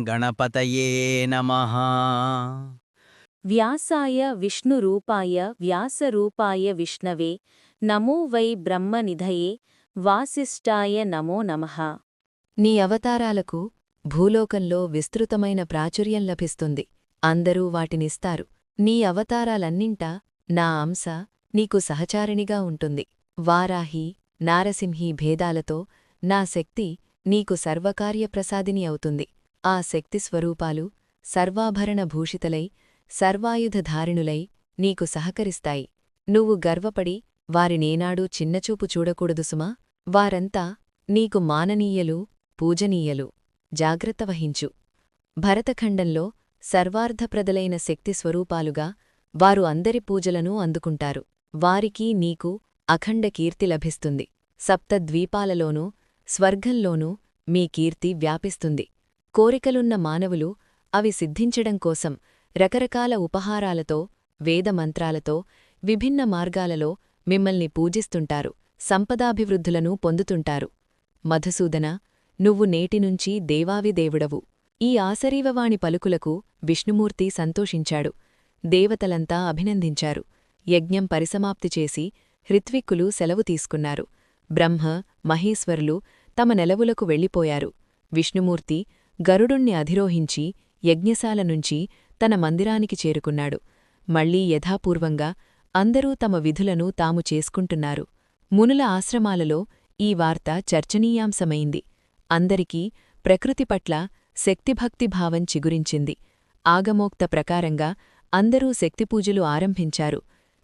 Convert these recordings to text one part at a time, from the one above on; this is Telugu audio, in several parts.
గణపతయే నమః. వ్యాసాయ విష్ణురూపాయ వ్యాసరూపాయ విష్ణవే నమో వై బ్రహ్మనిధయే వాసిష్ఠాయ నమో నమః. నీ అవతారాలకు భూలోకంలో విస్తృతమైన ప్రాచుర్యం లభిస్తుంది. అందరూ వాటినిస్తారు. నీ అవతారాలన్నింటా నా అంశ నీకు సహచారిణిగా ఉంటుంది. వారాహి, నారసింహి భేదాలతో నా శక్తి నీకు సర్వకార్యప్రసాదిని అవుతుంది. ఆ శక్తి స్వరూపాలు సర్వాభరణ భూషితలై సర్వాయుధధారిణులై నీకు సహకరిస్తాయి. నువ్వు గర్వపడి వారినేనాడూ చిన్నచూపు చూడకూడదు సుమా. వారంతా నీకు మాననీయలు, పూజనీయలు. జాగ్రత్త వహించు. భరతఖండంలో సర్వార్థప్రదలైన శక్తి స్వరూపాలుగా వారు అందరి పూజలను అందుకుంటారు. వారికి నీకు అఖండ కీర్తి లభిస్తుంది. సప్తద్వీపాలలోనూ స్వర్గంలోనూ మీ కీర్తి వ్యాపిస్తుంది. కోరికలున్న మానవులు అవి సిద్ధించడం కోసం రకరకాల ఉపహారాలతో, వేదమంత్రాలతో, విభిన్న మార్గాలలో మిమ్మల్ని పూజిస్తుంటారు. సంపదాభివృద్ధులను పొందుతుంటారు. మధుసూదన, నువ్వు నేటినుంచి దేవావిదేవుడవు. ఈ ఆశరీవవాణి పలుకులకు విష్ణుమూర్తి సంతోషించాడు. దేవతలంతా అభినందించారు. యజ్ఞం పరిసమాప్తి చేసి హృత్విక్కులు సెలవు తీసుకున్నారు. బ్రహ్మ, మహేశ్వరులు తమ నెలవులకు వెళ్ళిపోయారు. విష్ణుమూర్తి గరుడుణ్ణి అధిరోహించి యజ్ఞశాల నుంచి తన మందిరానికి చేరుకున్నాడు. మళ్లీ యథాపూర్వంగా అందరూ తమ విధులను తాము చేసుకుంటున్నారు. మునుల ఆశ్రమాలలో ఈ వార్త చర్చనీయాంశమైంది. అందరికీ ప్రకృతి పట్ల శక్తిభక్తిభావం చిగురించింది. ఆగమోక్త ప్రకారంగా అందరూ శక్తిపూజలు ఆరంభించారు.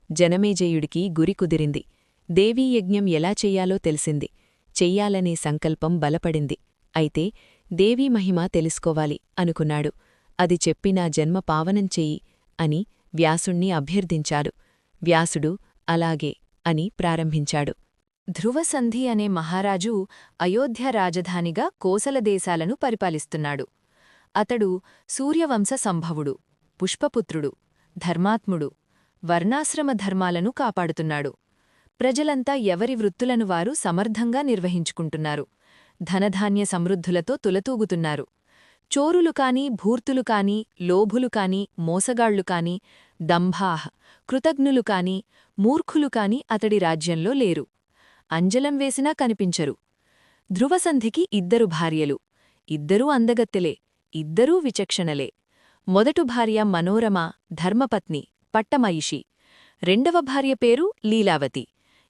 జనమేజయుడికి గురి కుదిరింది. దేవీయజ్ఞం ఎలా చెయ్యాలో తెలిసింది. చెయ్యాలనే సంకల్పం బలపడింది. అయితే దేవీ మహిమ తెలుసుకోవాలి అనుకున్నాడు. అది చెప్పి నా జన్మ పావనం చెయ్యి అని వ్యాసుణ్ణి అభ్యర్థించాడు. వ్యాసుడు అలాగే అని ప్రారంభించాడు. ధ్రువసంధి అనే మహారాజు అయోధ్య రాజధానిగా కోసలదేశాలను పరిపాలిస్తున్నాడు. అతడు సూర్యవంశ సంభవుడు, పుష్పపుత్రుడు, ధర్మాత్ముడు. వర్ణాశ్రమ ధర్మాలను కాపాడుతున్నాడు. ప్రజలంతా ఎవరి వృత్తులను వారు సమర్థంగా నిర్వహించుకుంటున్నారు. ధనధాన్య సమృద్ధులతో తులతూగుతున్నారు. చోరులు కాని, భూర్తులు కాని, లోభులు కాని, మోసగాళ్లు కాని, దంభాహ, కృతజ్ఞులు కాని, మూర్ఖులు కాని అతడి రాజ్యంలో లేరు. అంజలం వేసినా కనిపించరు. ధ్రువసంధికి 2 భార్యలు. ఇద్దరూ అందగత్తెలే. ఇద్దరూ విచక్షణలే. మొదటి భార్య మనోరమ, ధర్మపత్ని, పట్టమయిషి. రెండవ భార్య పేరు లీలావతి.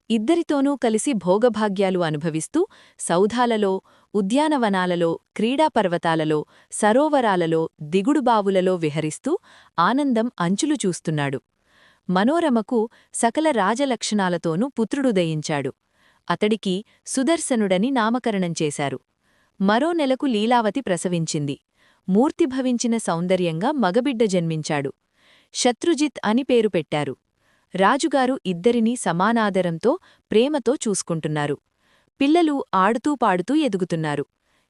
ఇద్దరితోనూ కలిసి భోగభాగ్యాలు అనుభవిస్తూ సౌధాలలో, ఉద్యానవనాలలో, క్రీడాపర్వతాలలో, సరోవరాలలో, దిగుడుబావులలో విహరిస్తూ ఆనందం అంచులు చూస్తున్నాడు. మనోరమకు సకల రాజలక్షణాలతోనూ పుత్రుడుదయించాడు. అతడికి సుదర్శనుడని నామకరణం చేశారు. మరో నెలకు లీలావతి ప్రసవించింది. మూర్తిభవించిన సౌందర్యంగా మగబిడ్డ జన్మించాడు. శత్రుజిత్ అని పేరు పెట్టారు. రాజుగారు ఇద్దరినీ సమానాదరంతో, ప్రేమతో చూసుకుంటున్నారు. పిల్లలు ఆడుతూ పాడుతూ ఎదుగుతున్నారు.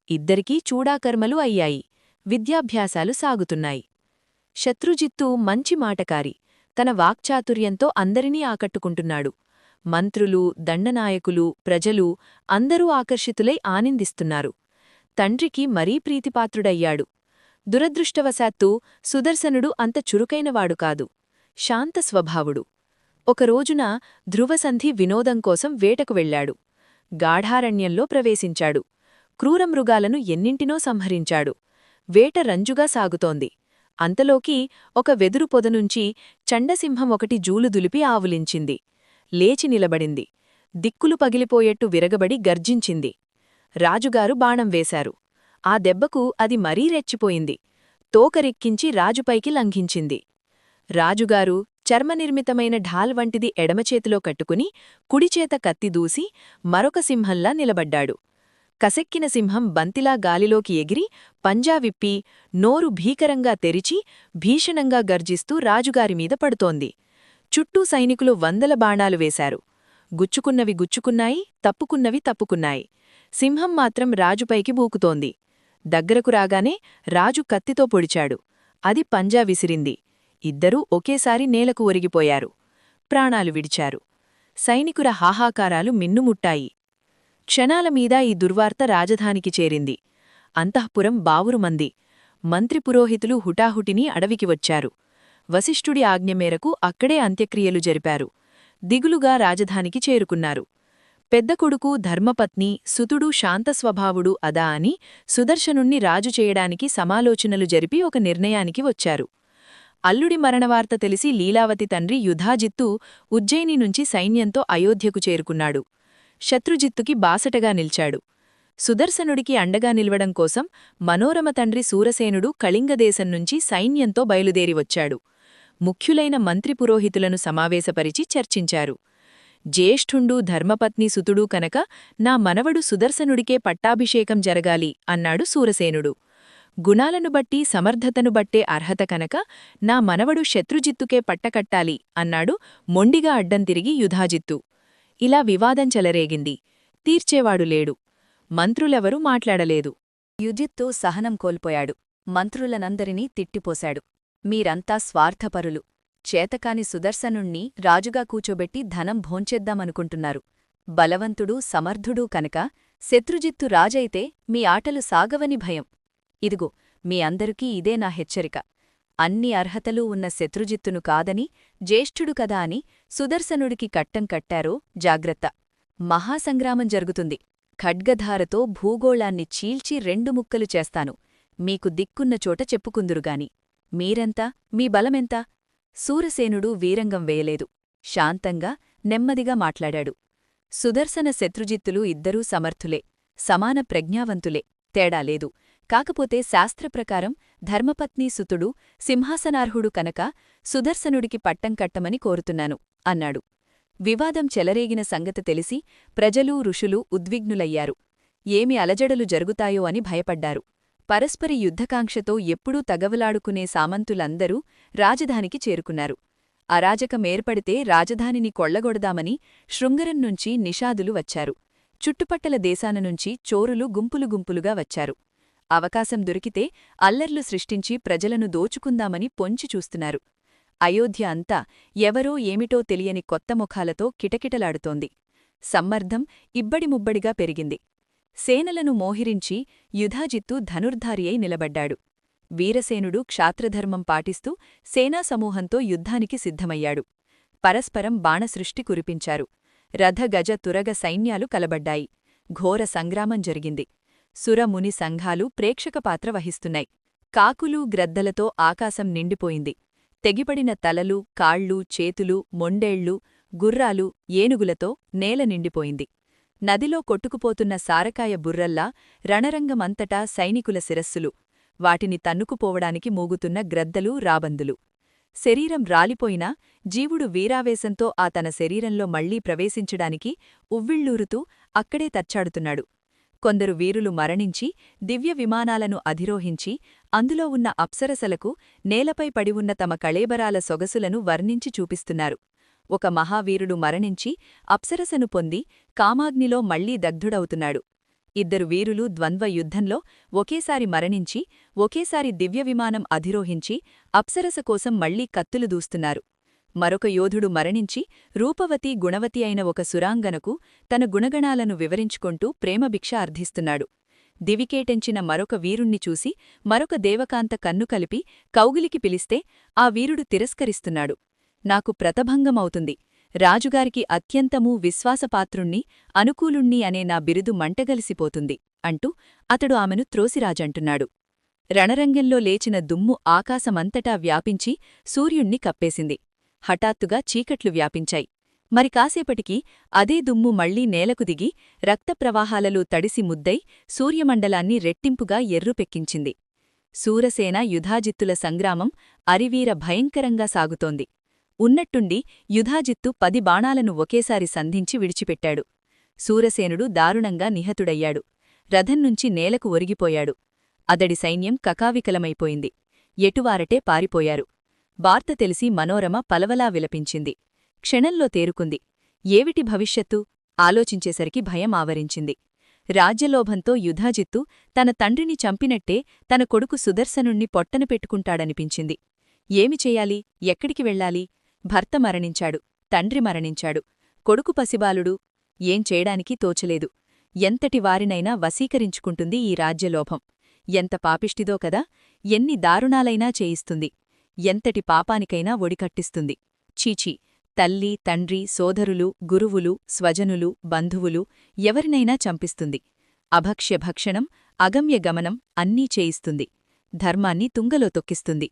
ఇద్దరికీ చూడాకర్మలు అయ్యాయి. విద్యాభ్యాసాలు సాగుతున్నాయి. శత్రుజిత్తు మంచి మాటకారి. తన వాక్చాతుర్యంతో అందరినీ ఆకట్టుకుంటున్నాడు. మంత్రులు, దండనాయకులు, ప్రజలు అందరూ ఆకర్షితులై ఆనందిస్తున్నారు. తండ్రికి మరీ ప్రీతిపాత్రుడయ్యాడు. దురదృష్టవశాత్తు సుదర్శనుడు అంత చురుకైనవాడు కాదు. శాంత స్వభావుడు. ఒకరోజున ధ్రువసంధి వినోదం కోసం వేటకు వెళ్లాడు. గాఢారణ్యంలో ప్రవేశించాడు. క్రూరమృగాలను ఎన్నింటినో సంహరించాడు. వేట రంజుగా సాగుతోంది. అంతలోకి ఒక వెదురు పొదనుంచి చండసింహం ఒకటి జూలు దులిపి ఆవులించింది. లేచి నిలబడింది. దిక్కులు పగిలిపోయేట్టు విరగబడి గర్జించింది. రాజుగారు బాణం వేశారు. ఆ దెబ్బకు అది మరీ రెచ్చిపోయింది. తోకరెక్కించి రాజుపైకి లంఘించింది. రాజుగారు చర్మనిర్మితమైన ఢాల్ వంటిది ఎడమచేతిలో కట్టుకుని కుడిచేత కత్తి దూసి మరొక సింహంలా నిలబడ్డాడు. కసెక్కిన సింహం బంతిలా గాలిలోకి ఎగిరి పంజా విప్పి నోరు భీకరంగా తెరిచి భీషణంగా గర్జిస్తూ రాజుగారిమీద పడుతోంది. చుట్టూ సైనికులు 100 బాణాలు వేశారు. గుచ్చుకున్నవి గుచ్చుకున్నాయి, తప్పుకున్నవి తప్పుకున్నాయి. సింహం మాత్రం రాజుపైకి బూకుతోంది. దగ్గరకు రాగానే రాజు కత్తితో పొడిచాడు. అది పంజా విసిరింది. ఇద్దరూ ఒకేసారి నేలకు ఒరిగిపోయారు. ప్రాణాలు విడిచారు. సైనికుల హాహాకారాలు మిన్నుముట్టాయి. క్షణాలమీద ఈ దుర్వార్త రాజధానికి చేరింది. అంతఃపురం బావురుమంది. మంత్రి పురోహితులు హుటాహుటిని అడవికి వచ్చారు. వశిష్ఠుడి ఆజ్ఞ మేరకు అక్కడే అంత్యక్రియలు జరిపారు. దిగులుగా రాజధానికి చేరుకున్నారు. పెద్ద కొడుకు ధర్మపత్ని సుతుడు శాంతస్వభావుడు అదా అని సుదర్శనుణ్ణి రాజు చేయడానికి సమాలోచనలు జరిపి ఒక నిర్ణయానికి వచ్చారు. అల్లుడి మరణవార్త తెలిసి లీలావతి తండ్రి యుధాజిత్తు ఉజ్జయిని నుంచి సైన్యంతో అయోధ్యకు చేరుకున్నాడు. శత్రుజిత్తుకి బాసటగా నిల్చాడు. సుదర్శనుడికి అండగా నిలవడం కోసం మనోరమ తండ్రి సూరసేనుడు కళింగదేశం నుంచి సైన్యంతో బయలుదేరి వచ్చాడు. ముఖ్యులైన మంత్రి పురోహితులను సమావేశపరిచి చర్చించారు. జ్యేష్ఠుండు ధర్మపత్ని సుతుడు కనుక నా మనవడు సుదర్శనుడికే పట్టాభిషేకం జరగాలి అన్నాడు సూరసేనుడు. గుణాలను బట్టి సమర్థతను బట్టే అర్హత కనుక నా మనవడు శత్రుజిత్తుకే పట్టకట్టాలి అన్నాడు మొండిగా అడ్డం తిరిగి యుధాజిత్తు. ఇలా వివాదం చెలరేగింది. తీర్చేవాడు లేడు. మంత్రులెవరూ మాట్లాడలేదు. యుజిత్తు సహనం కోల్పోయాడు. మంత్రులనందరినీ తిట్టిపోశాడు. మీరంతా స్వార్థపరులు. చేతకాని సుదర్శనుణ్ణి రాజుగా కూచోబెట్టి ధనం భోంచేద్దామనుకుంటున్నారు. బలవంతుడు సమర్థుడూ కనుక శత్రుజిత్తు రాజైతే మీ ఆటలు సాగవని భయం. ఇదిగో మీ అందరికీ ఇదే నా హెచ్చరిక. అన్ని అర్హతలూ ఉన్న శత్రుజిత్తును కాదని జ్యేష్ఠుడు కదా అని సుదర్శనుడికి కట్టం కట్టారో జాగ్రత్త. మహాసంగ్రామం జరుగుతుంది. ఖడ్గధారతో భూగోళాన్ని చీల్చి 2 ముక్కలు చేస్తాను. మీకు దిక్కున్న చోట చెప్పుకుందురుగాని. మీరెంత, మీ బలమెంత? సూరసేనుడు వీరంగం వేయలేదు. శాంతంగా, నెమ్మదిగా మాట్లాడాడు. సుదర్శన శత్రుజిత్తులు ఇద్దరూ సమర్థులే, సమాన ప్రజ్ఞావంతులే, తేడా లేదు. కాకపోతే శాస్త్రప్రకారం ధర్మపత్నీ సుతుడు సింహాసనార్హుడు కనుక సుదర్శనుడికి పట్టం కట్టమని కోరుతున్నాను అన్నాడు. వివాదం చెలరేగిన సంగతి తెలిసి ప్రజలూ ఋషులూ ఉద్విగ్నులయ్యారు. ఏమి అలజడలు జరుగుతాయో అని భయపడ్డారు. పరస్పరి యుద్ధకాంక్షతో ఎప్పుడూ తగవలాడుకునే సామంతులందరూ రాజధానికి చేరుకున్నారు. అరాజకమేర్పడితే రాజధానిని కొళ్లగొడదామని శృంగరం నుంచి నిషాదులు వచ్చారు. చుట్టుపట్టల దేశాన నుంచి చోరులు గుంపులు గుంపులుగా వచ్చారు. అవకాశం దొరికితే అల్లర్లు సృష్టించి ప్రజలను దోచుకుందామని పొంచి చూస్తున్నారు. అయోధ్య అంతా ఎవరో ఏమిటో తెలియని కొత్త ముఖాలతో కిటకిటలాడుతోంది. సమ్మర్ధం ఇబ్బడిముబ్బడిగా పెరిగింది. సేనలను మోహిరించి యుధాజిత్తు ధనుర్ధారి అయి నిలబడ్డాడు. వీరసేనుడు క్షాత్రధర్మం పాటిస్తూ సేనాసమూహంతో యుద్ధానికి సిద్ధమయ్యాడు. పరస్పరం బాణసృష్టి కురిపించారు. రథ గజ తురగ సైన్యాలు కలబడ్డాయి. ఘోర సంగ్రామం జరిగింది. సురముని సంఘాలు ప్రేక్షకపాత్ర వహిస్తున్నాయి. కాకులు గ్రద్దలతో ఆకాశం నిండిపోయింది. తెగిపడిన తలలు, కాళ్ళు, చేతులు, మొండేళ్లు, గుర్రాలు, ఏనుగులతో నేల నిండిపోయింది. నదిలో కొట్టుకుపోతున్న సారకాయ బుర్రల్లా రణరంగమంతటా సైనికుల శిరస్సులు, వాటిని తన్నుకుపోవడానికి మూగుతున్న గ్రద్దలు, రాబందులు. శరీరం రాలిపోయినా జీవుడు వీరావేశంతో ఆ తన శరీరంలో మళ్లీ ప్రవేశించడానికి ఉవ్విళ్ళూరుతూ అక్కడే తచ్చాడుతున్నాడు. కొందరు వీరులు మరణించి దివ్య విమానాలను అధిరోహించి అందులో ఉన్న అప్సరసలకు నేలపై పడివున్న తమ కళేబరాల సొగసులను వర్ణించి చూపిస్తున్నారు. ఒక మహావీరుడు మరణించి అప్సరసను పొంది కామాగ్నిలో మళ్లీ దగ్ధుడవుతున్నాడు. 2 వీరులు ద్వంద్వ యుద్ధంలో ఒకేసారి మరణించి ఒకేసారి దివ్యవిమానం అధిరోహించి అప్సరస కోసం మళ్లీ కత్తులు దూస్తున్నారు. మరొక యోధుడు మరణించి రూపవతి గుణవతి అయిన ఒక సురాంగనకు తన గుణగణాలను వివరించుకుంటూ ప్రేమభిక్ష అర్థిస్తున్నాడు. దివికేటెంచిన మరొక వీరుణ్ణి చూసి మరొక దేవకాంత కన్ను కలిపి కౌగిలికి పిలిస్తే ఆ వీరుడు తిరస్కరిస్తున్నాడు. నాకు ప్రతభంగమవుతుంది. రాజుగారికి అత్యంతమూ విశ్వాసపాత్రుణ్ణి, అనుకూలుణ్ణి అనే నా బిరుదు మంటగలిసిపోతుంది అంటూ అతడు ఆమెను త్రోసిరాజంటున్నాడు. రణరంగంలో లేచిన దుమ్ము ఆకాశమంతటా వ్యాపించి సూర్యుణ్ణి కప్పేసింది. హఠాత్తుగా చీకట్లు వ్యాపించాయి. మరి కాసేపటికి అదే దుమ్ము మళ్లీ నేలకు దిగి రక్తప్రవాహాలలో తడిసి ముద్దై సూర్యమండలాన్ని రెట్టింపుగా ఎర్రుపెక్కించింది. సూరసేన యుధాజిత్తుల సంగ్రామం అరివీర భయంకరంగా సాగుతోంది. ఉన్నట్టుండి యుధాజిత్తు 10 బాణాలను ఒకేసారి సంధించి విడిచిపెట్టాడు. సూరసేనుడు దారుణంగా నిహతుడయ్యాడు. రథంనుంచి నేలకు ఒరిగిపోయాడు. అతడి సైన్యం కకావికలమైపోయింది. ఎటువారటే పారిపోయారు. వార్త తెలిసి మనోరమ పలవలా విలపించింది. క్షణంలో తేరుకుంది. ఏవిటి భవిష్యత్తు ఆలోచించేసరికి భయం ఆవరించింది. రాజ్యలోభంతో యుధాజిత్తు తన తండ్రిని చంపినట్టే తన కొడుకు సుదర్శనుణ్ణి పొట్టన పెట్టుకుంటాడనిపించింది. ఏమి చెయ్యాలి? ఎక్కడికి వెళ్ళాలి? భర్త మరణించాడు, తండ్రి మరణించాడు, కొడుకు పసిబాలుడు. ఏం చేయడానికి తోచలేదు. ఎంతటి వారినైనా వశీకరించుకుంటుంది ఈ రాజ్యలోభం. ఎంత పాపిష్టిదో కదా, ఎన్ని దారుణాలైనా చేయిస్తుంది, ఎంతటి పాపానికైనా ఒడికట్టిస్తుంది. చీచీ, తల్లి, తండ్రి, సోదరులు, గురువులు, స్వజనులు, బంధువులు ఎవరినైనా చంపిస్తుంది. అభక్ష్యభక్షణం, అగమ్యగమనం అన్నీ చేయిస్తుంది. ధర్మాన్ని తుంగలో తొక్కిస్తుంది.